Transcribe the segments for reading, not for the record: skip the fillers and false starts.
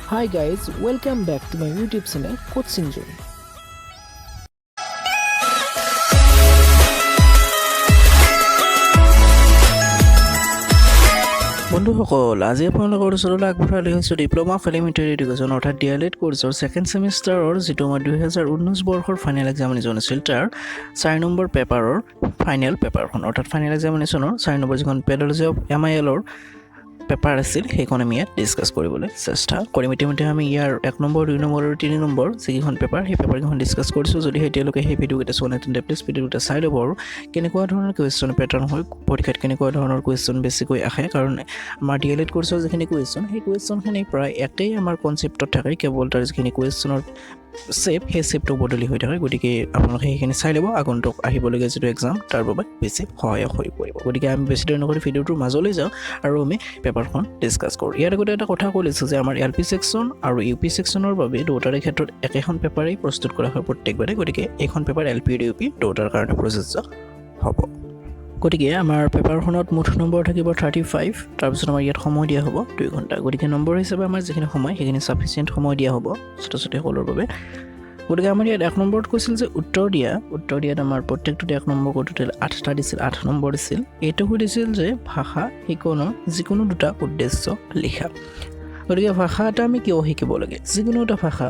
Hi guys, welcome back to my YouTube channel Coaching Zone. বন্ধুসকল আজি আপোনালোকৰ ওচৰলৈ আগবঢ়াই আহিছোঁ ডিপ্ল'মা অফ এলিমেণ্টাৰী এডুকেশ্যন অৰ্থাৎ DLED কোৰ্ছৰ ছেকেণ্ড ছেমিষ্টাৰৰ যিটো আমাৰ 2019 বৰ্ষৰ ফাইনেল এক্সামিনেশ্যন আছিল তাৰ 4 নম্বৰ পেপাৰৰ ফাইনেল পেপাৰখন অৰ্থাৎ ফাইনেল এক্সামিনেশ্যনৰ 4 নম্বৰ যিখন পেডলজি অফ MILৰ পেপাৰ আছিল সেইখন আমি ইয়াত ডিছকাছ কৰিবলৈ চেষ্টা কৰিম। ইতিমধ্যে আমি ইয়াৰ 1 নম্বৰ 2 নম্বৰ আৰু 3 নম্বৰ যিখন পেপাৰ সেই পেপাৰকেইখন ডিছকাছ কৰিছোঁ। যদি এতিয়ালৈকে সেই ভিডিঅ'কেইটা চোৱা নাই তেন্তে প্লিজ ভিডিঅ'কেইটা চাই ল'ব আৰু কেনেকুৱা ধৰণৰ কুৱেশ্যন পেটাৰ্ণ হয়, পৰীক্ষাত কেনেকুৱা ধৰণৰ কুৱেশ্যন বেছিকৈ আহে, কাৰণ আমাৰ DLED কোৰ্ছৰ যিখিনি কুৱেশ্যন সেই কুৱেশ্যনখিনি প্ৰায় একেই আমাৰ কনচেপ্টত থাকে, কেৱল তাৰ যিখিনি কুৱেশ্যনৰ সেই শ্বেপটো বদলি হৈ থাকে। গতিকে আপোনালোকে সেইখিনি চাই ল'ব, আগন্তুক আহিবলগীয়া যিটো এক্সাম তাৰ বাবে বেছি সহায়ক হৈ পৰিব। গতিকে আমি বেছি দেৰি নকৰি ভিডিঅ'টোৰ মাজলৈ যাওঁ আৰু আমি পেপাৰখন ডিছকাছ কৰোঁ। ইয়াৰ আগতে এটা কথা কৈ লৈছোঁ যে আমাৰ LP ছেকশ্যন আৰু UP ছেকশ্যনৰ বাবে দুয়োটাৰে ক্ষেত্ৰত একেখন পেপাৰেই প্ৰস্তুত কৰা হয় প্ৰত্যেকবাৰে। গতিকে এইখন পেপাৰ LP আৰু UP দুয়োটাৰ কাৰণে প্ৰযোজ্য হ'ব। গতিকে আমাৰ পেপাৰখনত মুঠ নম্বৰ থাকিব 35, তাৰপিছত আমাৰ ইয়াত সময় দিয়া হ'ব 2 ঘণ্টা। গতিকে নম্বৰ হিচাপে আমাৰ যিখিনি সময় সেইখিনি ছাফিচিয়েণ্ট সময় দিয়া হ'ব ছাত্ৰ ছাত্ৰীসকলৰ বাবে। গতিকে আমাৰ ইয়াত 1 নম্বৰত কৈছিল যে উত্তৰ দিয়াত আমাৰ প্ৰত্যেকটোতে 1 নম্বৰ টোটেল 8টা দিছিল, 8 নম্বৰ দিছিল। এইটো সুধিছিল যে ভাষা শিকনৰ যিকোনো 2টা উদ্দেশ্য লিখা। গতিকে ভাষা এটা আমি কিয় শিকিব লাগে? যিকোনো এটা ভাষা,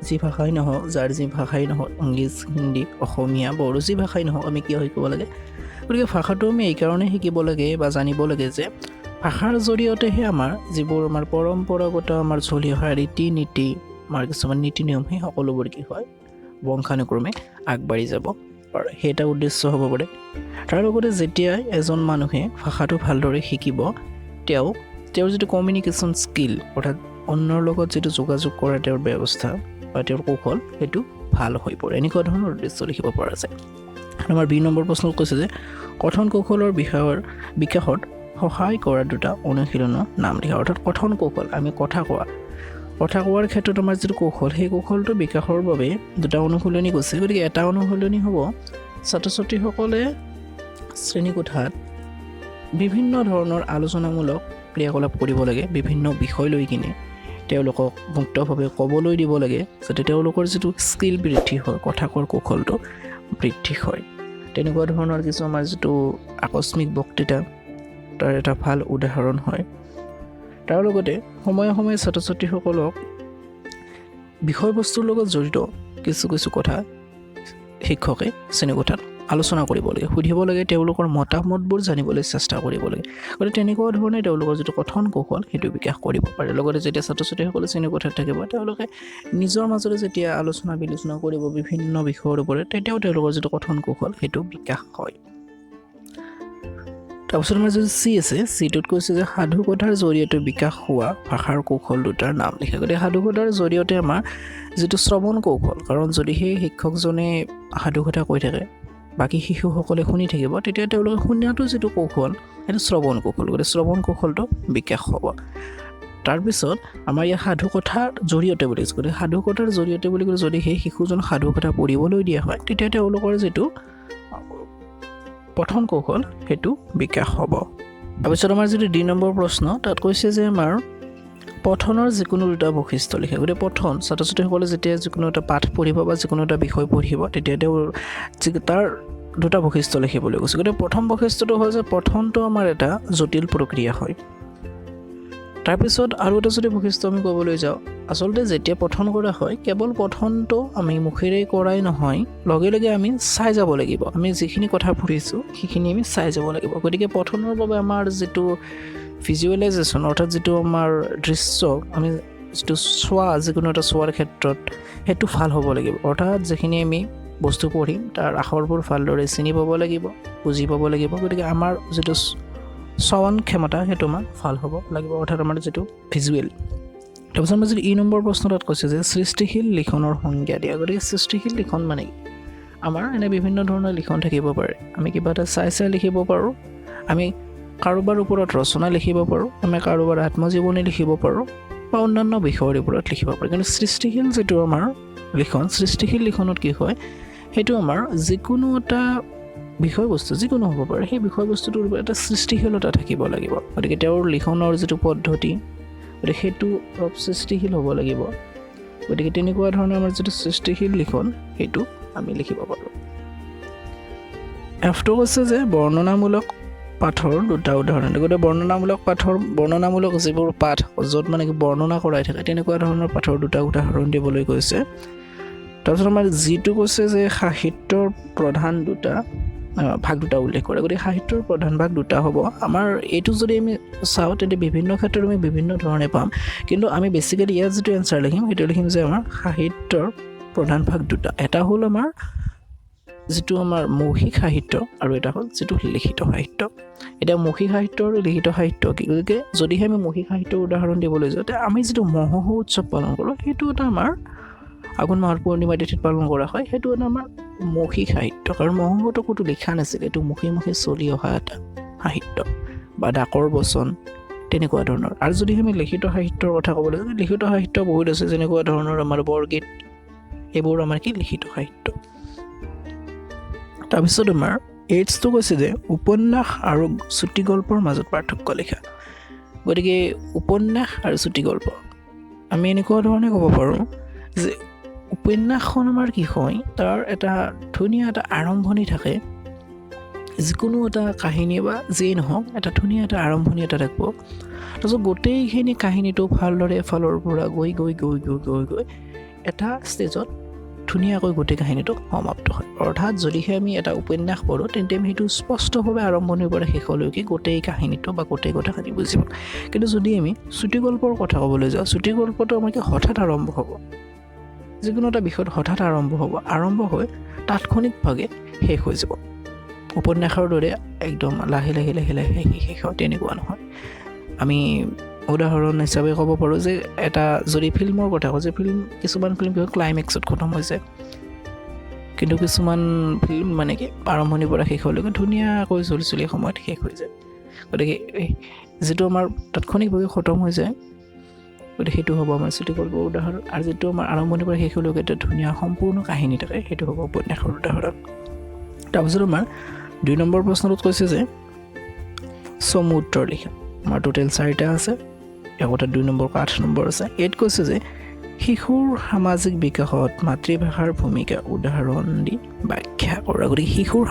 যি ভাষাই নহওক, যাৰ যি ভাষাই নহওক, ইংলিছ, হিন্দী, অসমীয়া, বড়ো, যি ভাষাই নহওক আমি কিয় শিকিব লাগে? গতিকে ভাষাটো আমি এইকাৰণে শিকিব লাগে বা জানিব লাগে যে ভাষাৰ জৰিয়তেহে আমাৰ যিবোৰ আমাৰ পৰম্পৰাগত আমাৰ চলি অহা ৰীতি নীতি, আমাৰ কিছুমান নীতি নিয়ম সেই সকলোবোৰ কি হয় বংশানুক্ৰমে আগবাঢ়ি যাব পাৰে। সেই এটা উদ্দেশ্য হ'ব পাৰে। তাৰ লগতে যেতিয়া এজন মানুহে ভাষাটো ভালদৰে শিকিব তেওঁৰ যিটো কমিউনিকেশ্যন স্কিল অৰ্থাৎ অন্যৰ লগত যিটো যোগাযোগ কৰা তেওঁৰ ব্যৱস্থা বা তেওঁৰ কৌশল সেইটো ভাল হৈ পৰে। এনেকুৱা ধৰণৰ উদ্দেশ্য লিখিব পৰা যায়। আমাৰ 2 নম্বৰ প্ৰশ্নত কৈছে যে কথন কৌশলৰ বিকাশত সহায় কৰা 2টা অনুশীলনৰ নাম লিখা। অৰ্থাৎ কথন কৌশল, আমি কথা কোৱাৰ ক্ষেত্ৰত আমাৰ যিটো কৌশল সেই কৌশলটো বিকাশৰ বাবে 2টা অনুশীলনী কৈছে। গতিকে এটা অনুশীলনী হ'ব ছাত্ৰ ছাত্ৰীসকলে শ্ৰেণীকোঠাত বিভিন্ন ধৰণৰ আলোচনামূলক ক্ৰিয়াকলাপ কৰিব লাগে, বিভিন্ন বিষয় লৈ কিনে তেওঁলোকক মুক্তভাৱে ক'বলৈ দিব লাগে, যাতে তেওঁলোকৰ যিটো স্কিল বৃদ্ধি হয়, কথা কোৱাৰ কৌশলটো বৃদ্ধি হয়। তেনেকুৱা ধৰণৰ কিছু আমাৰ যিটো আকস্মিক বক্তৃতা তাৰ এটা ভাল উদাহৰণ হয়। তাৰ লগতে সময়ে সময়ে ছাত্ৰ ছাত্ৰীসকলক বিষয়বস্তুৰ লগত জড়িত কিছু কথা শিক্ষকে শ্ৰেণীকোঠাত আলোচনা কৰিব লাগে, সুধিব লাগে, তেওঁলোকৰ মতামতবোৰ জানিবলৈ চেষ্টা কৰিব লাগে। গতিকে তেনেকুৱা ধৰণে তেওঁলোকৰ যিটো কথন কৌশল সেইটো বিকাশ কৰিব পাৰে। লগতে যেতিয়া ছাত্ৰ ছাত্ৰীসকলে শ্ৰেণীকোঠাত থাকিব তেওঁলোকে নিজৰ মাজতে যেতিয়া আলোচনা বিলোচনা কৰিব বিভিন্ন বিষয়ৰ ওপৰত, তেতিয়াও তেওঁলোকৰ যিটো কথন কৌশল সেইটো বিকাশ হয়। তাৰপিছত আমাৰ যিটো C আছে, চিটোত কৈছে যে সাধুকথাৰ জৰিয়তে বিকাশ হোৱা ভাষাৰ কৌশল 2টাৰ নাম লিখা। গতিকে সাধুকথাৰ জৰিয়তে আমাৰ যিটো শ্ৰৱণ কৌশল, কাৰণ যদি সেই শিক্ষকজনে সাধুকথা কৈ থাকে বাকী শিশুসকলে শুনি থাকিব, তেতিয়া তেওঁলোকে শুনাটো যিটো কৌশল সেইটো শ্ৰৱণ কৌশল। গতিকে শ্ৰৱণ কৌশলটো বিকাশ হ'ব। তাৰপিছত আমাৰ ইয়াত সাধুকথাৰ জৰিয়তে বুলি কৈছে। গতিকে সাধুকথাৰ জৰিয়তে বুলি ক'লে যদি সেই শিশুজন সাধুকথা পঢ়িবলৈ দিয়া হয় তেতিয়া তেওঁলোকৰ যিটো পঠন কৌশল সেইটো বিকাশ হ'ব। তাৰপিছত আমাৰ যিটো 2 নম্বৰ প্ৰশ্ন তাত কৈছে যে আমাৰ পঠনৰ যিকোনো 2টা বৈশিষ্ট্য লিখে। গতিকে পঠন ছাত্ৰ ছাত্ৰীসকলে যেতিয়া যিকোনো এটা পাঠ পঢ়িব বা যিকোনো এটা বিষয় পঢ়িব তেতিয়া তাৰ 2টা বৈশিষ্ট্য লিখিবলৈ কৈছে। গতিকে প্ৰথম বৈশিষ্ট্যটো হ'ল যে পঠনটো আমাৰ এটা জটিল প্ৰক্ৰিয়া হয়। তাৰপিছত আৰু এটা যদি বৈশিষ্ট্য আমি ক'বলৈ যাওঁ, আচলতে যেতিয়া পঠন কৰা হয় কেৱল পঠনটো আমি মুখেৰে কৰাই নহয়, লগে লগে আমি চাই যাব লাগিব। আমি যিখিনি কথা পঢ়িছোঁ সেইখিনি আমি চাই যাব লাগিব। গতিকে পঠনৰ বাবে আমাৰ যিটো ভিজুৱেলাইজেশ্যন অৰ্থাৎ যিটো আমাৰ দৃশ্য, আমি যিটো যিকোনো এটা চোৱাৰ ক্ষেত্ৰত সেইটো ভাল হ'ব লাগিব। অৰ্থাৎ যিখিনি আমি বস্তু পঢ়িম তাৰ আখৰবোৰ ভালদৰে চিনি পাব লাগিব, বুজি পাব লাগিব। গতিকে আমাৰ যিটো শ্ৰৱণ ক্ষমতা সেইটো আমাৰ ভাল হ'ব লাগিব, অৰ্থাৎ আমাৰ যিটো ভিজুৱেল। তাৰপিছত আমাৰ যিটো E নম্বৰ প্ৰশ্ন তাত কৈছে যে সৃষ্টিশীল লিখনৰ সংজ্ঞা দিয়া। গতিকে সৃষ্টিশীল লিখন মানে আমাৰ এনে বিভিন্ন ধৰণৰ লিখন থাকিব পাৰে। আমি কিবা এটা চাই লিখিব পাৰোঁ, আমি কাৰোবাৰ ওপৰত ৰচনা লিখিব পাৰোঁ, আমি কাৰোবাৰ আত্মজীৱনী লিখিব পাৰোঁ বা অন্যান্য বিষয়ৰ ওপৰত লিখিব পাৰোঁ। কিন্তু সৃষ্টিশীল যিটো আমাৰ লিখন, সৃষ্টিশীল লিখনত কি হয় সেইটো আমাৰ যিকোনো এটা বিষয়বস্তু যিকোনো হ'ব পাৰে, সেই বিষয়বস্তুটোৰ এটা সৃষ্টিশীলতা থাকিব লাগিব। গতিকে তেওঁৰ লিখনৰ যিটো পদ্ধতি গতিকে সেইটো অলপ সৃষ্টিশীল হ'ব লাগিব গতিকে তেনেকুৱা ধৰণৰ আমাৰ যিটো সৃষ্টিশীল লিখন সেইটো আমি লিখিব পাৰোঁ এফটো কৈছে যে বৰ্ণনামূলক পাঠৰ দুটা উদাহৰণ গতিকে বৰ্ণনামূলক যিবোৰ পাঠ য'ত মানে কি বৰ্ণনা কৰাই থাকে তেনেকুৱা ধৰণৰ পাঠৰ দুটা উদাহৰণ দিবলৈ কৈছে তাৰপিছত আমাৰ যিটো কৈছে যে সাহিত্যৰ প্ৰধান ভাগ দুটা উল্লেখ কৰে গতিকে সাহিত্যৰ প্ৰধান ভাগ দুটা হ'ব আমাৰ এইটো যদি আমি চাওঁ তেন্তে বিভিন্ন ক্ষেত্ৰত আমি বিভিন্ন ধৰণে পাম কিন্তু আমি বেছিকেলি ইয়াত যিটো এনচাৰ লিখিম সেইটো লিখিম যে আমাৰ সাহিত্যৰ প্ৰধান ভাগ দুটা এটা হ'ল আমাৰ যিটো আমাৰ মৌখিক সাহিত্য আৰু এটা হ'ল যিটো লিখিত সাহিত্য এতিয়া মৌখিক সাহিত্য আৰু লিখিত সাহিত্য কি গতিকে যদিহে আমি মৌখিক সাহিত্যৰ উদাহৰণ দিবলৈ যাওঁ তেতিয়া আমি যিটো মহোহো উৎসৱ পালন কৰোঁ সেইটো এটা আমাৰ আঘোণ মাহৰ পূৰ্ণিমা তিথিত পালন কৰা হয় সেইটো এটা আমাৰ মৌখিক সাহিত্য কাৰণ মহোহোটো ক'তো লিখা নাছিল এইটো মুখে মুখে চলি অহা এটা সাহিত্য বা ডাকৰ বচন তেনেকুৱা ধৰণৰ আৰু যদি আমি লিখিত সাহিত্যৰ কথা ক'বলৈ যাওঁ লিখিত সাহিত্য বহুত আছে যেনেকুৱা ধৰণৰ আমাৰ বৰগীত এইবোৰ আমাৰ কি লিখিত সাহিত্য তাৰপিছত আমাৰ এইডছটো কৈছে যে উপন্যাস আৰু চুটিগল্পৰ মাজত পাৰ্থক্য লিখা গতিকে উপন্যাস আৰু চুটিগল্প আমি এনেকুৱা ধৰণে ক'ব পাৰোঁ যে উপন্যাসখন আমাৰ কি হয় তাৰ এটা ধুনীয়া এটা আৰম্ভণি থাকে যিকোনো এটা কাহিনী বা যিয়েই নহওক এটা ধুনীয়া এটা আৰম্ভণি এটা থাকিব তাৰপিছত গোটেইখিনি কাহিনীটো ভালদৰে এফালৰ পৰা গৈ এটা ষ্টেজত ধুনীয়াকৈ গোটেই কাহিনীটো সমাপ্ত হয় অৰ্থাৎ যদিহে আমি এটা উপন্যাস পঢ়োঁ তেন্তে আমি সেইটো স্পষ্টভাৱে আৰম্ভণিৰ পৰা শেষলৈকে গোটেই কাহিনীটো বা গোটেই কথাখিনি বুজিব কিন্তু যদি আমি চুটিগল্পৰ কথা ক'বলৈ যাওঁ চুটিগল্পটো আমাৰ কি হঠাৎ আৰম্ভ হ'ব যিকোনো এটা বিষয়ত হঠাৎ আৰম্ভ হৈ তাৎক্ষণিকভাৱে শেষ হৈ যাব উপন্যাসৰ দৰে একদম লাহে শেষ হয় তেনেকুৱা নহয় আমি উদাহৰণ হিচাপে ক'ব পাৰোঁ যে এটা যদি ফিল্মৰ কথা কওঁ যে কিছুমান ফিল্ম কি হয় ক্লাইমেক্সত খতম হৈ যায় কিন্তু কিছুমান ফিল্ম মানে কি আৰম্ভণিৰ পৰা শেষলৈকে ধুনীয়াকৈ চলি সময়ত শেষ হৈ যায় গতিকে যিটো আমাৰ তাৎক্ষণিকভাৱে খতম হৈ যায় গতিকে সেইটো হ'ব আমাৰ চুটিগল্পৰ উদাহৰণ আৰু যিটো আমাৰ আৰম্ভণিৰ পৰা শেষলৈকে এটা ধুনীয়া সম্পূৰ্ণ কাহিনী থাকে সেইটো হ'ব উপন্যাসৰ উদাহৰণ তাৰপিছত আমাৰ 2 নম্বৰ প্ৰশ্নটোত কৈছে যে চমু উত্তৰ লিখা আমাৰ টোটেল 4টা আছে একোটা 2 নম্বৰ 8 নম্বৰ আছে ইয়াত কৈছে যে শিশুৰ সামাজিক বিকাশত মাতৃভাষাৰ ভূমিকা উদাহৰণ দি ব্যাখ্যা কৰা গতিকে শিশুৰ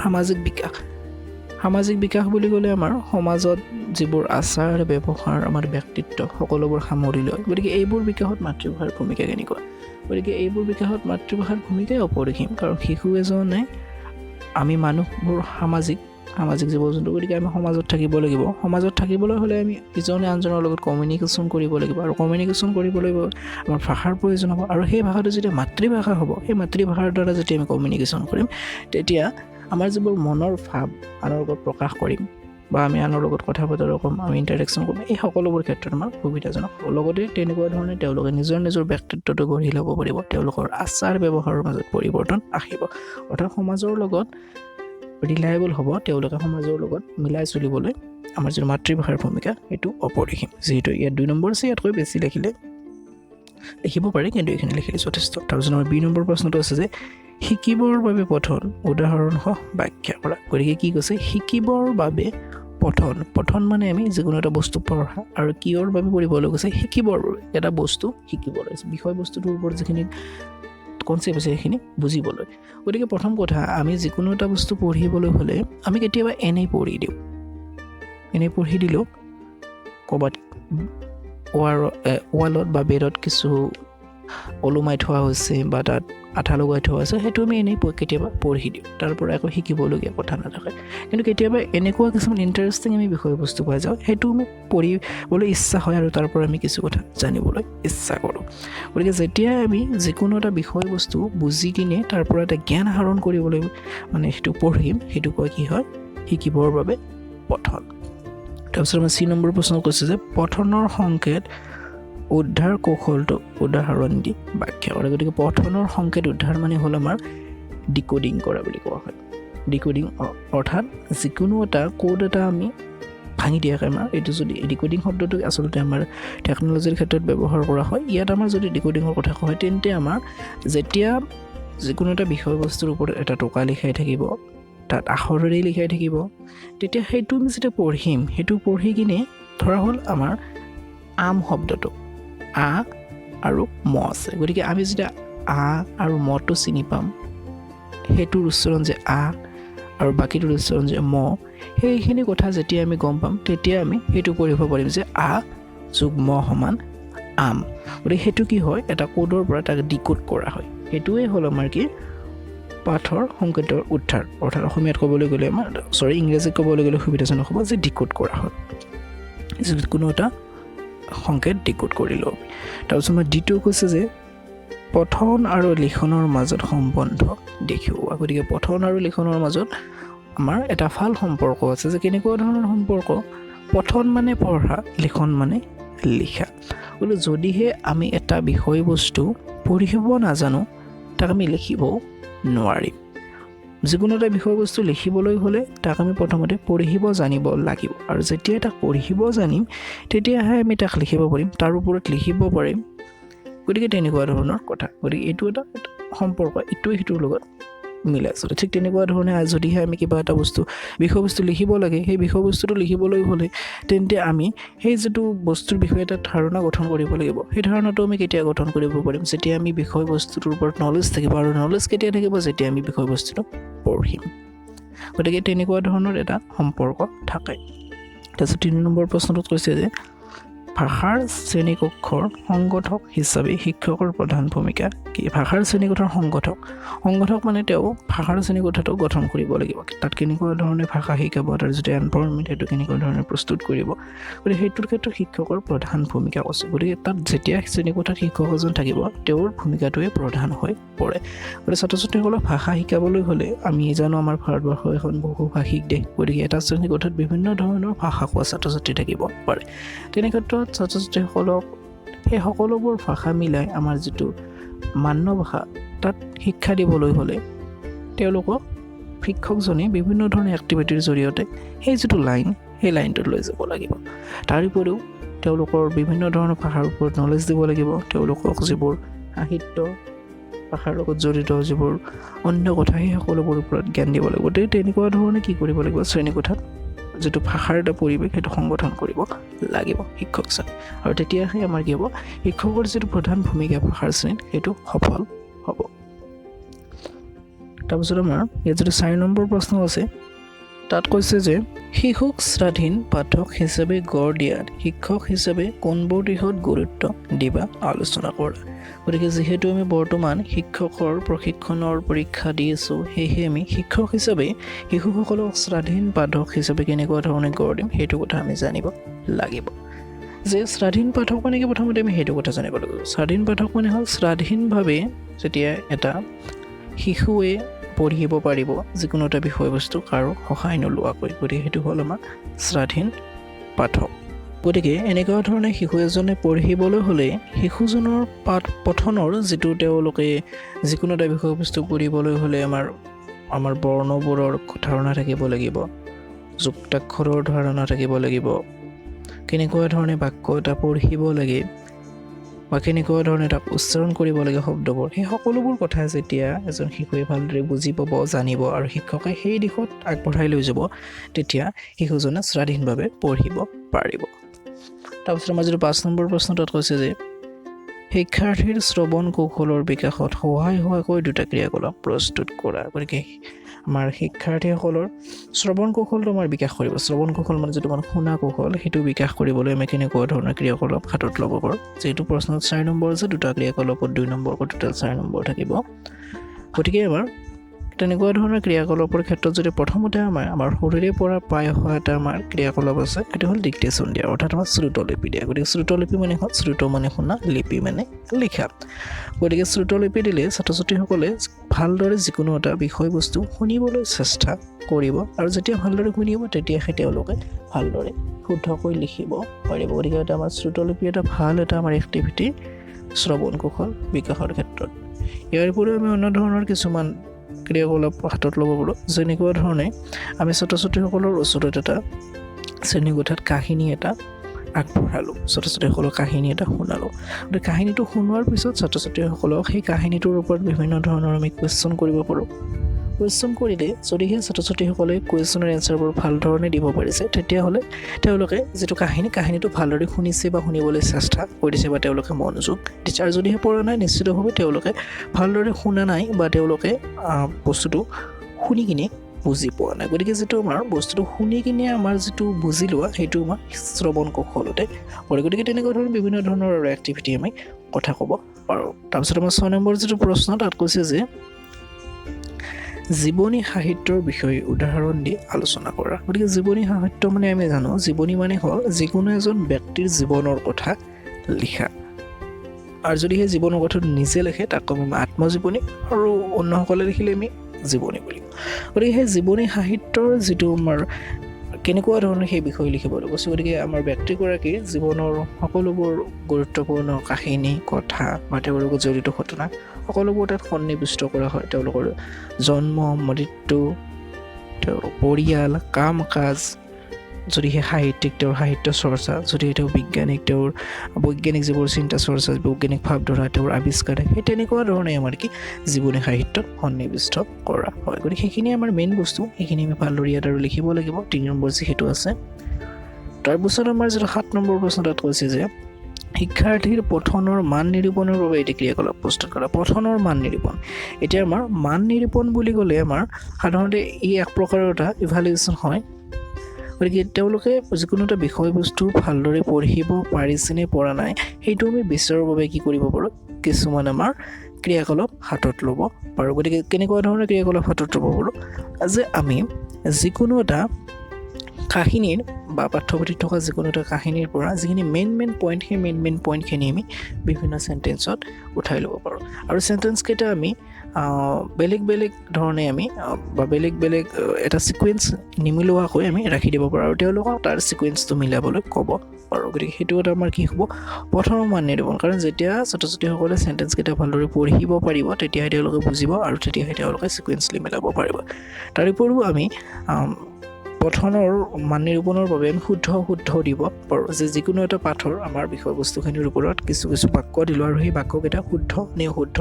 সামাজিক বিকাশ বুলি ক'লে আমাৰ সমাজত যিবোৰ আচাৰ ব্যৱহাৰ আমাৰ ব্যক্তিত্ব সকলোবোৰ সামৰি লয় গতিকে এইবোৰ বিকাশত মাতৃভাষাৰ ভূমিকা কেনেকুৱা গতিকে এইবোৰ বিকাশত মাতৃভাষাৰ ভূমিকাই অপৰিসীম কাৰণ শিশু এজনে আমি মানুহবোৰ সামাজিক জীৱ জন্তু গতিকে আমি সমাজত থাকিব লাগিব সমাজত থাকিবলৈ হ'লে আমি ইজনে আনজনৰ লগত কমিউনিকেশ্যন কৰিব লাগিব আৰু কমিউনিকেশ্যন কৰিবলৈ আমাৰ ভাষাৰ প্ৰয়োজন হ'ব আৰু সেই ভাষাটো যেতিয়া মাতৃভাষা হ'ব সেই মাতৃভাষাৰ দ্বাৰা যেতিয়া আমি কমিউনিকেশ্যন কৰিম তেতিয়া আমাৰ যিবোৰ মনৰ ভাৱ আনৰ লগত প্ৰকাশ কৰিম বা আমি আনৰ লগত কথা বতৰা ক'ম আমি ইণ্টাৰেকশ্যন কৰিম এই সকলোবোৰ ক্ষেত্ৰত আমাৰ সুবিধাজনক লগতে তেনেকুৱা ধৰণে তেওঁলোকে নিজৰ ব্যক্তিত্বটো গঢ়ি ল'ব পাৰিব তেওঁলোকৰ আচাৰ ব্যৱহাৰৰ মাজত পৰিৱৰ্তন আহিব অৰ্থাৎ সমাজৰ লগত ৰিলায়েবল হ'ব তেওঁলোকে সমাজৰ লগত মিলাই চলিবলৈ আমাৰ যিটো মাতৃভাষাৰ ভূমিকা সেইটো অপৰিসীম যিহেতু ইয়াত 2 নম্বৰ আছে ইয়াতকৈ বেছি লিখিব পাৰি কিন্তু এইখিনি লিখিলে যথেষ্ট তাৰপিছত আমাৰ 2 নম্বৰ প্ৰশ্নটো আছে যে শিকিবৰ বাবে পঠন উদাহৰণ সহ ব্যাখ্যা কৰা গতিকে কি কৈছে শিকিবৰ বাবে পঠন মানে আমি যিকোনো এটা বস্তু পঢ়া আৰু কিয়ৰ বাবে পঢ়িবলৈ কৈছে শিকিবৰ বাবে এটা বস্তু শিকিবলৈ বিষয়বস্তুটোৰ ওপৰত যিখিনি কনচেপ্ট আছে সেইখিনি বুজিবলৈ গতিকে প্ৰথম কথা আমি যিকোনো এটা বস্তু পঢ়িবলৈ হ'লে আমি কেতিয়াবা এনেই পঢ়ি দিলোঁ ক'ৰবাত ৱালত বা বেৰত কিছু ওলোমাই থোৱা হৈছে বা তাত আঠা লগাই থোৱা আছে সেইটো আমি এনেই কেতিয়াবা পঢ়ি দিওঁ তাৰ পৰা একো শিকিবলগীয়া কথা নাথাকে কিন্তু কেতিয়াবা এনেকুৱা কিছুমান ইণ্টাৰেষ্টিং আমি বিষয়বস্তু পোৱা যাওঁ সেইটো আমি পঢ়িবলৈ ইচ্ছা হয় আৰু তাৰ পৰা আমি কিছু কথা জানিবলৈ ইচ্ছা কৰোঁ গতিকে যেতিয়া আমি যিকোনো এটা বিষয়বস্তু বুজি কিনে তাৰ পৰা এটা জ্ঞান আহৰণ কৰিবলৈ মানে সেইটো পঢ়িম সেইটো কয় কি হয় শিকিবৰ বাবে পঠন তাৰপিছত আমাৰ 3 নম্বৰ প্ৰশ্ন কৈছে যে পঠনৰ সংকেত উদ্ধাৰ কৌশলটো উদাহৰণ দি ব্যাখ্যা কৰে গতিকে পঠনৰ সংকেত উদ্ধাৰ মানে হ'ল আমাৰ ডিকোডিং কৰা বুলি কোৱা হয় ডিকোডিং অৰ্থাৎ যিকোনো এটা কোড এটা আমি ভাঙি দিয়াকৈ আমাৰ এইটো যদি ডিকোডিং শব্দটো আচলতে আমাৰ টেকন'লজিৰ ক্ষেত্ৰত ব্যৱহাৰ কৰা হয় ইয়াত আমাৰ যদি ডিকোডিঙৰ কথা কোৱা হয় তেন্তে আমাৰ যেতিয়া যিকোনো এটা বিষয়বস্তুৰ ওপৰত এটা টোকা লিখাই থাকিব তাত আখৰেৰে লিখাই থাকিব তেতিয়া সেইটো আমি যেতিয়া পঢ়িম সেইটো পঢ়ি কিনে ধৰা হ'ল আমাৰ আম শব্দটো আ আৰু ম আছে গতিকে আমি যেতিয়া আ আৰু মটো চিনি পাম সেইটোৰ উচ্চাৰণ যে আ আৰু বাকীটোৰ উচ্চাৰণ যে ম সেইখিনি কথা যেতিয়া আমি গম পাম তেতিয়া আমি সেইটো পঢ়িব পাৰিম যে আ যোগ ম সমান আম গতিকে সেইটো কি হয় এটা কোডৰ পৰা তাক ডিকোড কৰা হয় সেইটোৱে হ'ল আমাৰ কি পাঠৰ সংকেতৰ উদ্ধাৰ অৰ্থাৎ অসমীয়াত ক'বলৈ গ'লে আমাৰ ইংৰাজীত ক'বলৈ গ'লে সুবিধাজনক হ'ব যে ডিকোড কৰা হয় কোনো এটা সংকেত ডিকোড কৰি লওঁ তাৰপিছত আমাৰ দ্বিতীয় কৈছে যে পঠন আৰু লিখনৰ মাজত সম্বন্ধ দেখুওৱা গতিকে পঠন আৰু লিখনৰ মাজত আমাৰ এটা ভাল সম্পৰ্ক আছে যে কেনেকুৱা ধৰণৰ সম্পৰ্ক পঠন মানে পঢ়া লিখন মানে লিখা বোলো যদিহে আমি এটা বিষয়বস্তু পঢ়িব নাজানো তাক আমি লিখিব নোৱাৰিম যিকোনো এটা বিষয়বস্তু লিখিবলৈ হ'লে তাক আমি প্ৰথমতে পঢ়িব জানিব লাগিব আৰু যেতিয়া তাক পঢ়িব জানিম তেতিয়াহে আমি তাক লিখিব পাৰিম তাৰ ওপৰত লিখিব পাৰিম গতিকে তেনেকুৱা ধৰণৰ কথা গতিকে এইটো এটা সম্পৰ্ক ইটোৱে সিটোৰ লগত মিলে আচলতে ঠিক তেনেকুৱা ধৰণে যদিহে আমি কিবা এটা বিষয়বস্তু লিখিব লাগে সেই বিষয়বস্তুটো লিখিবলৈ হ'লে তেন্তে আমি সেই যিটো বস্তুৰ বিষয়ে এটা ধাৰণা গঠন কৰিব লাগিব সেই ধাৰণাটো আমি কেতিয়া গঠন কৰিব পাৰিম যেতিয়া আমি বিষয়বস্তুটোৰ ওপৰত নলেজ থাকিব আৰু নলেজ কেতিয়া থাকিব যেতিয়া আমি বিষয়বস্তুটো পঢ়িম গতিকে তেনেকুৱা ধৰণৰ এটা সম্পৰ্ক থাকে তাৰপিছত 3 নম্বৰ প্ৰশ্নটোত কৈছে যে ভাষাৰ শ্ৰেণীকক্ষৰ সংগঠক হিচাপে শিক্ষকৰ প্ৰধান ভূমিকা কি ভাষাৰ শ্ৰেণীকোঠাৰ সংগঠক মানে তেওঁ ভাষাৰ শ্ৰেণীকোঠাটো গঠন কৰিব লাগিব তাত কেনেকুৱা ধৰণে ভাষা শিকাব তাৰ যিটো এনভাইৰনমেণ্ট সেইটো কেনেকুৱা ধৰণে প্ৰস্তুত কৰিব গতিকে সেইটোৰ ক্ষেত্ৰত শিক্ষকৰ প্ৰধান ভূমিকা আছে গতিকে তাত যেতিয়া শ্ৰেণীকোঠাত শিক্ষক এজন থাকিব তেওঁৰ ভূমিকাটোৱে প্ৰধান হৈ পৰে গতিকে ছাত্ৰ ছাত্ৰীসকলক ভাষা শিকাবলৈ হ'লে আমি জানো আমাৰ ভাৰতবৰ্ষ এখন বহুভাষিক দেশ গতিকে এটা শ্ৰেণীকোঠাত বিভিন্ন ধৰণৰ ভাষা কোৱা ছাত্ৰ ছাত্ৰী থাকিব পাৰে তেনে ক্ষেত্ৰত ছাত্ৰ ছাত্ৰীসকলক সেই সকলোবোৰ ভাষা মিলাই আমাৰ যিটো মান্য ভাষা তাত শিক্ষা দিবলৈ হ'লে তেওঁলোকক শিক্ষকজনে বিভিন্ন ধৰণৰ এক্টিভিটিৰ জৰিয়তে সেই যিটো লাইন সেই লাইনটোত লৈ যাব লাগিব তাৰ উপৰিও তেওঁলোকৰ বিভিন্ন ধৰণৰ ভাষাৰ ওপৰত নলেজ দিব লাগিব তেওঁলোকক যিবোৰ সাহিত্য ভাষাৰ লগত জড়িত যিবোৰ অন্য কথা সেই সকলোবোৰ ওপৰত জ্ঞান দিব লাগিব গতিকে তেনেকুৱা ধৰণে কি কৰিব লাগিব শ্ৰেণীকোঠাত যিটো ভাষাৰ এটা পৰিৱেশ সেইটো সংগঠন কৰিব লাগিব শিক্ষকজন আৰু তেতিয়াহে আমাৰ কি হ'ব শিক্ষকৰ যিটো প্ৰধান ভূমিকা ভাষাৰ শ্ৰেণীত সেইটো সফল হ'ব তাৰপিছত আমাৰ ইয়াত যিটো 4 নম্বৰ প্ৰশ্ন আছে তাত কৈছে যে শিশুক স্বাধীন পাঠক হিচাপে গঢ় দিয়াত শিক্ষক হিচাপে কোনবোৰ দিশত গুৰুত্ব দিবা আলোচনা কৰা গতিকে যিহেতু আমি বৰ্তমান শিক্ষকৰ প্ৰশিক্ষণৰ পৰীক্ষা দি আছোঁ সেয়েহে আমি শিক্ষক হিচাপে শিশুসকলক স্বাধীন পাঠক হিচাপে কেনেকুৱা ধৰণে গঢ় দিম সেইটো কথা আমি জানিব লাগিব যে স্বাধীন পাঠক মানে কি প্ৰথমতে আমি সেইটো কথা জানিব লাগিব স্বাধীন পাঠক মানে হ'ল স্বাধীনভাৱে যেতিয়া এটা শিশুৱে পঢ়িব পাৰিব যিকোনো এটা বিষয়বস্তু কাৰো সহায় নোলোৱাকৈ গতিকে সেইটো হ'ল আমাৰ স্বাধীন পাঠক গতিকে এনেকুৱা ধৰণে শিশু এজনে পঢ়িবলৈ হ'লে শিশুজনৰ পঠনৰ যিটো তেওঁলোকে যিকোনো এটা বিষয়বস্তু পঢ়িবলৈ হ'লে আমাৰ বৰ্ণবোৰৰ ধাৰণা থাকিব লাগিব যুক্তাক্ষৰৰ ধাৰণা থাকিব লাগিব কেনেকুৱা ধৰণে বাক্য এটা পঢ়িব লাগে বা কেনেকুৱা ধৰণে তাক উচ্চাৰণ কৰিব লাগে শব্দবোৰ সেই সকলোবোৰ কথা যেতিয়া এজন শিশুৱে ভালদৰে বুজি পাব জানিব আৰু শিক্ষকে সেই দিশত আগবঢ়াই লৈ যাব তেতিয়া শিশুজনে স্বাধীনভাৱে পঢ়িব পাৰিব তাৰপিছত আমাৰ যিটো 5 নম্বৰ প্ৰশ্ন তাত কৈছে যে শিক্ষাৰ্থীৰ শ্ৰৱণ কৌশলৰ বিকাশত সহায় হোৱাকৈ দুটা ক্ৰিয়াকলাপ প্ৰস্তুত কৰা গতিকে আমাৰ শিক্ষাৰ্থীসকলৰ শ্ৰৱণ কৌশলটো আমাৰ বিকাশ কৰিব শ্ৰৱণ কৌশল মানে যিটো আমাৰ শুনা কৌশল সেইটো বিকাশ কৰিবলৈ আমি কেনেকুৱা ধৰণৰ ক্ৰিয়াকলাপ হাতত ল'ব পাৰোঁ যিহেতু প্ৰশ্নত 4 নম্বৰ আছে দুটা ক্ৰিয়াকলাপত 2 নম্বৰ টোটেল 4 নম্বৰ থাকিব গতিকে আমাৰ তেনেকুৱা ধৰণৰ ক্ৰিয়াকলাপৰ ক্ষেত্ৰত যদি প্ৰথমতে আমাৰ শৰীৰে পৰা পাই অহা এটা আমাৰ ক্ৰিয়াকলাপ আছে সেইটো হ'ল ডিক্টেশ্যন দিয়া অৰ্থাৎ আমাৰ শ্ৰুতলিপি দিয়া গতিকে শ্ৰুতলিপি মানে হ'ল শ্ৰুত মানে শুনা লিপি মানে লিখা গতিকে শ্ৰুতলিপি দিলে ছাত্ৰ ছাত্ৰীসকলে ভালদৰে যিকোনো এটা বিষয়বস্তু শুনিবলৈ চেষ্টা কৰিব আৰু যেতিয়া ভালদৰে শুনিব তেতিয়াহে তেওঁলোকে ভালদৰে শুদ্ধকৈ লিখিব পাৰিব গতিকে এটা আমাৰ শ্ৰুতলিপি এটা ভাল এটা আমাৰ এক্টিভিটি শ্ৰৱণ কৌশল বিকাশৰ ক্ষেত্ৰত ইয়াৰ উপৰিও আমি অন্য ধৰণৰ কিছুমান ক্ৰিয়াকলাপ হাতত ল'ব পাৰোঁ যেনেকুৱা ধৰণে আমি ছাত্ৰ ছাত্ৰীসকলৰ ওচৰত এটা শ্ৰেণীকোঠাত কাহিনী এটা আগবঢ়ালোঁ ছাত্ৰ ছাত্ৰীসকলক কাহিনী এটা শুনালোঁ গতিকে কাহিনীটো শুনোৱাৰ পিছত ছাত্ৰ ছাত্ৰীসকলক সেই কাহিনীটোৰ ওপৰত বিভিন্ন ধৰণৰ আমি কুৱেশ্যন কৰিব পাৰোঁ কুৱেশ্যন কৰিলে যদিহে ছাত্ৰ ছাত্ৰীসকলে কুৱেশ্যনৰ এনচাৰবোৰ ভাল ধৰণে দিব পাৰিছে তেতিয়াহ'লে তেওঁলোকে যিটো কাহিনীটো ভালদৰে শুনিছে বা শুনিবলৈ চেষ্টা কৰিছে বা তেওঁলোকে মনোযোগ দিছে আৰু যদিহে পৰা নাই নিশ্চিতভাৱে তেওঁলোকে ভালদৰে শুনা নাই বা তেওঁলোকে বস্তুটো শুনি কিনে বুজি পোৱা নাই গতিকে যিটো আমাৰ বস্তুটো শুনি কিনে আমাৰ যিটো বুজি লোৱা সেইটো আমাৰ শ্ৰৱণ কৌশলতে পৰে গতিকে তেনেকুৱা ধৰণৰ বিভিন্ন ধৰণৰ আৰু এক্টিভিটি আমি কথা ক'ব পাৰোঁ তাৰপিছত আমাৰ 6 নম্বৰ যিটো প্ৰশ্ন তাত কৈছে যে জীৱনী সাহিত্যৰ বিষয়ে উদাহৰণ দি আলোচনা কৰা গতিকে জীৱনী সাহিত্য মানে আমি জানো জীৱনী মানে হ'ল যিকোনো এজন ব্যক্তিৰ জীৱনৰ কথা লিখা আৰু যদি সেই জীৱনৰ কথা নিজে লিখে তাক আমি আত্মজীৱনী আৰু অন্যসকলে লিখিলে আমি জীৱনী বুলি গতিকে সেই জীৱনী সাহিত্যৰ যিটো আমাৰ কেনেকুৱা ধৰণৰ সেই বিষয়ে লিখিব লাগিব গতিকে আমাৰ ব্যক্তিগৰাকীৰ জীৱনৰ সকলোবোৰ গুৰুত্বপূৰ্ণ কাহিনী কথা বা তেওঁলোকৰ লগত জড়িত ঘটনা সকলোবোৰ তাত সন্নিৱিষ্ট কৰা হয় তেওঁলোকৰ জন্ম মৃত্যু তেওঁৰ পৰিয়াল কাম কাজ যদিহে সাহিত্যিক তেওঁৰ সাহিত্য চৰ্চা যদিহে তেওঁ বিজ্ঞানিক তেওঁৰ বৈজ্ঞানিক যিবোৰ চিন্তা চৰ্চা বৈজ্ঞানিক ভাৱধাৰা তেওঁৰ আৱিষ্কাৰ সেই তেনেকুৱা ধৰণে আমাৰ কি জীৱনী সাহিত্যত সন্নিৱিষ্ট কৰা হয় গতিকে সেইখিনি আমাৰ মেইন বস্তু সেইখিনি আমি ভালদৰে ইয়াত আৰু লিখিব লাগিব 3 নম্বৰ যিহেতু আছে তাৰপিছত আমাৰ যিটো 7 নম্বৰ প্ৰশ্ন তাত কৈছে যে শিক্ষাৰ্থীৰ পঠনৰ মান নিৰূপণৰ বাবে এটি ক্ৰিয়াকলাপ প্ৰস্তুত কৰা পঠনৰ মান নিৰূপণ এতিয়া আমাৰ মান নিৰূপণ বুলি ক'লে আমাৰ সাধাৰণতে ই এক প্ৰকাৰৰ এটা ইভালুৱেশ্যন হয় গতিকে তেওঁলোকে যিকোনো এটা বিষয়বস্তু ভালদৰে পঢ়িব পাৰিছেনে পৰা নাই সেইটো আমি বিচাৰৰ বাবে কি কৰিব পাৰোঁ কিছুমান আমাৰ ক্ৰিয়াকলাপ হাতত ল'ব পাৰোঁ গতিকে কেনেকুৱা ধৰণৰ ক্ৰিয়াকলাপ হাতত ল'ব পাৰোঁ যে আমি যিকোনো এটা কাহিনীৰ বা পাঠ্যপুথিত থকা যিকোনো এটা কাহিনীৰ পৰা যিখিনি মেইন পইণ্ট সেই মেইন পইণ্টখিনি আমি বিভিন্ন চেণ্টেন্সত উঠাই ল'ব পাৰোঁ আৰু চেণ্টেন্সকেইটা আমি বেলেগ ধৰণে আমি বা বেলেগ এটা ছিকুৱেঞ্চ নিমিলোৱাকৈ আমি ৰাখি দিব পাৰোঁ আৰু তেওঁলোকক তাৰ ছিকুৱেঞ্চটো মিলাবলৈ ক'ব পাৰোঁ গতিকে সেইটো এটা আমাৰ কি হ'ব পঠনৰ মান নিৰূপণ কাৰণ যেতিয়া ছাত্ৰ ছাত্ৰীসকলে চেণ্টেন্সকেইটা ভালদৰে পঢ়িব পাৰিব তেতিয়াহে তেওঁলোকে বুজিব আৰু তেতিয়াহে তেওঁলোকে ছিকুৱেঞ্চলি মিলাব পাৰিব তাৰ উপৰিও আমি পঠনৰ মান নিৰূপণৰ বাবে আমি শুদ্ধ দিব পাৰোঁ যে যিকোনো এটা পাঠৰ আমাৰ বিষয়বস্তুখিনিৰ ওপৰত কিছু বাক্য দিলোঁ আৰু সেই বাক্যকেইটা শুদ্ধ নে অশুদ্ধ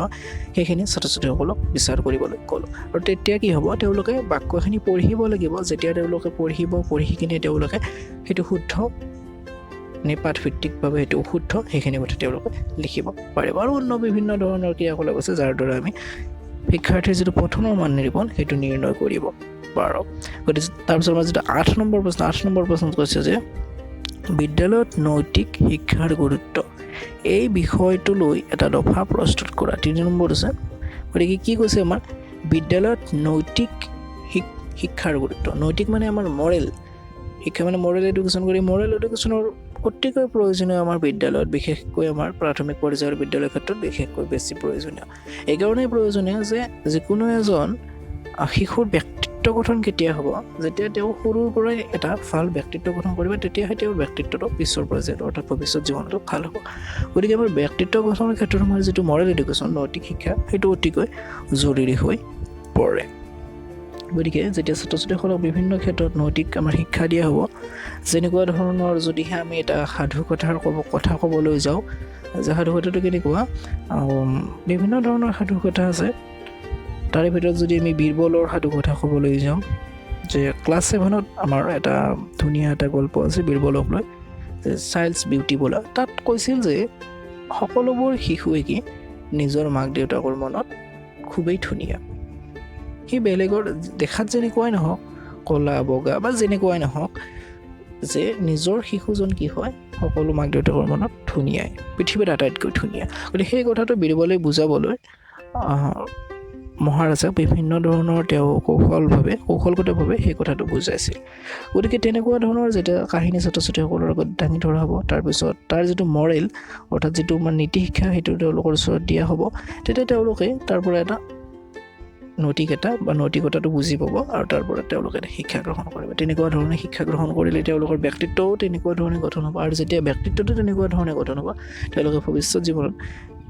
সেইখিনি ছাত্ৰ ছাত্ৰীসকলক বিচাৰ কৰিবলৈ ক'লোঁ আৰু তেতিয়া কি হ'ব তেওঁলোকে বাক্যখিনি পঢ়িব লাগিব যেতিয়া তেওঁলোকে পঢ়ি কিনে তেওঁলোকে সেইটো শুদ্ধ নে পাঠভিত্তিকভাৱে সেইটো অশুদ্ধ সেইখিনি কথা তেওঁলোকে লিখিব পাৰিব আৰু অন্য বিভিন্ন ধৰণৰ ক্ৰিয়াকলাপ আছে যাৰ দ্বাৰা আমি শিক্ষাৰ্থীৰ যিটো পঠনৰ মান নিৰূপণ সেইটো নিৰ্ণয় কৰিব পাৰোঁ গতিকে তাৰপিছত আমাৰ যিটো 8 নম্বৰ প্ৰশ্ন কৈছে যে বিদ্যালয়ত নৈতিক শিক্ষাৰ গুৰুত্ব এই বিষয়টো লৈ এটা দফা প্ৰস্তুত কৰা 3 নম্বৰ আছে গতিকে কি কৈছে আমাৰ বিদ্যালয়ত নৈতিক শিক্ষাৰ গুৰুত্ব নৈতিক মানে আমাৰ মৰেল শিক্ষা মানে মৰেল এডুকেশ্যন কৰি মৰেল এডুকেশ্যনৰ অতিকৈ প্ৰয়োজনীয় আমাৰ বিদ্যালয়ত বিশেষকৈ আমাৰ প্ৰাথমিক পৰ্যায়ৰ বিদ্যালয়ৰ ক্ষেত্ৰত বিশেষকৈ বেছি প্ৰয়োজনীয় এইকাৰণেই প্ৰয়োজনীয় যে যিকোনো এজন শিশুৰ ব্যক্তিত্ব গঠন কেতিয়া হ'ব যেতিয়া তেওঁ সৰুৰ পৰাই এটা ভাল ব্যক্তিত্ব গঠন কৰিব তেতিয়াহে তেওঁৰ ব্যক্তিত্বটো পিছৰ পৰ্যায়ত অৰ্থাৎ ভৱিষ্যত জীৱনটো ভাল হ'ব গতিকে আমাৰ ব্যক্তিত্ব গঠনৰ ক্ষেত্ৰত আমাৰ যিটো মৰেল এডুকেশ্যন নৈতিক শিক্ষা সেইটো অতিকৈ জৰুৰী হৈ পৰে গতিকে যেতিয়া ছাত্ৰ ছাত্ৰীসকলক বিভিন্ন ক্ষেত্ৰত নৈতিক আমাৰ শিক্ষা দিয়া হ'ব যেনেকুৱা ধৰণৰ যদিহে আমি এটা সাধু কথা ক'বলৈ যাওঁ যে সাধু কথাটো কেনেকুৱা বিভিন্ন ধৰণৰ সাধু কথা আছে তাৰে ভিতৰত যদি আমি বীৰবলৰ সাধু কথা ক'বলৈ যাওঁ যে ক্লাছ 7ত আমাৰ এটা ধুনীয়া এটা গল্প আছে বীৰবলক লৈ যে চাইল্ডছ বিউটি বোলা তাত কৈছিল যে সকলোবোৰ শিশুৱে কি নিজৰ মাক দেউতাকৰ মনত খুবেই ধুনীয়া সি বেলেগৰ দেখাত যেনেকুৱাই নহওক ক'লা বগা বা যেনেকুৱাই নহওক যে নিজৰ শিশুজন কি হয় সকলো মাক দেউতাকৰ মনত ধুনীয়াই পৃথিৱীত আটাইতকৈ ধুনীয়া গতিকে সেই কথাটো বীৰবলে বুজাবলৈ মহাৰাজাক বিভিন্ন ধৰণৰ তেওঁ কৌশলগতভাৱে সেই কথাটো বুজাইছিল গতিকে তেনেকুৱা ধৰণৰ যেতিয়া কাহিনী ছাত্ৰ ছাত্ৰীসকলৰ আগত দাঙি ধৰা হ'ব তাৰপিছত তাৰ যিটো মৰেল অৰ্থাৎ যিটো আমাৰ নীতি শিক্ষা সেইটো তেওঁলোকৰ ওচৰত দিয়া হ'ব তেতিয়া তেওঁলোকে তাৰ পৰা এটা নৈতিকতাটো বুজি পাব আৰু তাৰ পৰা তেওঁলোকে শিক্ষা গ্ৰহণ কৰিব তেনেকুৱা ধৰণে শিক্ষা গ্ৰহণ কৰিলে তেওঁলোকৰ ব্যক্তিত্বও তেনেকুৱা ধৰণে গঠন হ'ব আৰু যেতিয়া ব্যক্তিত্বটো তেনেকুৱা ধৰণে গঠন হ'ব তেওঁলোকে ভৱিষ্যত জীৱনত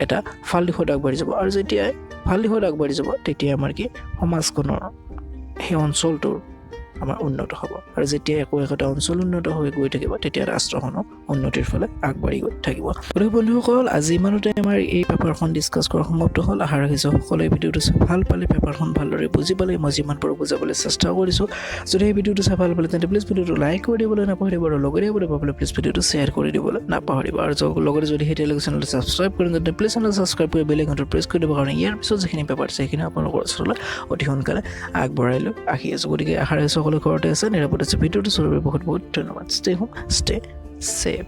এটা ভাল দিশত আগবাঢ়ি যাব আৰু যেতিয়াই ভাল দিশত আগবাঢ়ি যাব তেতিয়া আমাৰ কি সমাজখনৰ সেই অঞ্চলটোৰ আমাৰ উন্নত হ'ব আৰু যেতিয়া একোটা অঞ্চল উন্নত হৈ গৈ থাকিব তেতিয়া ৰাষ্ট্ৰখনো উন্নতিৰ ফালে আগবাঢ়ি গৈ থাকিব গতিকে বন্ধুসকল আজি ইমানতে আমাৰ এই পেপাৰখন ডিছকাছ কৰা সমাপ্ত হ'ল আশা ৰাখিছোঁ সকলোৱে ভিডিঅ'টো চাই ভাল পালে পেপাৰখন ভালদৰে বুজি পালে মই যিমান পাৰোঁ বুজাবলৈ চেষ্টা কৰিছোঁ যদি এই ভিডিঅ'টো চাই ভাল পালে তেন্তে প্লিজ ভিডিঅ'টো লাইক কৰি দিবলৈ নাপাহৰিব আৰু লগতে পাবলৈ প্লিজ ভিডিঅ'টো শ্বেয়াৰ কৰি দিবলৈ নাপাহৰিব আৰু লগতে যদি এতিয়ালৈকে চেনেলটো ছাবস্ক্ৰাইব কৰি তেন্তে প্লিজ চেনেল ছাবস্ক্ৰাইব কৰি বেল আইকনটো প্ৰেছ কৰি দিব কাৰণ ইয়াৰ পিছত যিখিনি পেপাৰ আছে সেইখিনি আপোনালোকৰ ওচৰলৈ অতি সোনকালে আগবঢ়াই লৈ আহি আছোঁ গতিকে আশা ৰাখিছোঁ সকলো ঘৰতে আছে নিৰাপদ আছে ভিডিঅ'টো চোৱাৰ বাবে বহুত বহুত ধন্যবাদ ষ্টে হোম ষ্টে ছেফ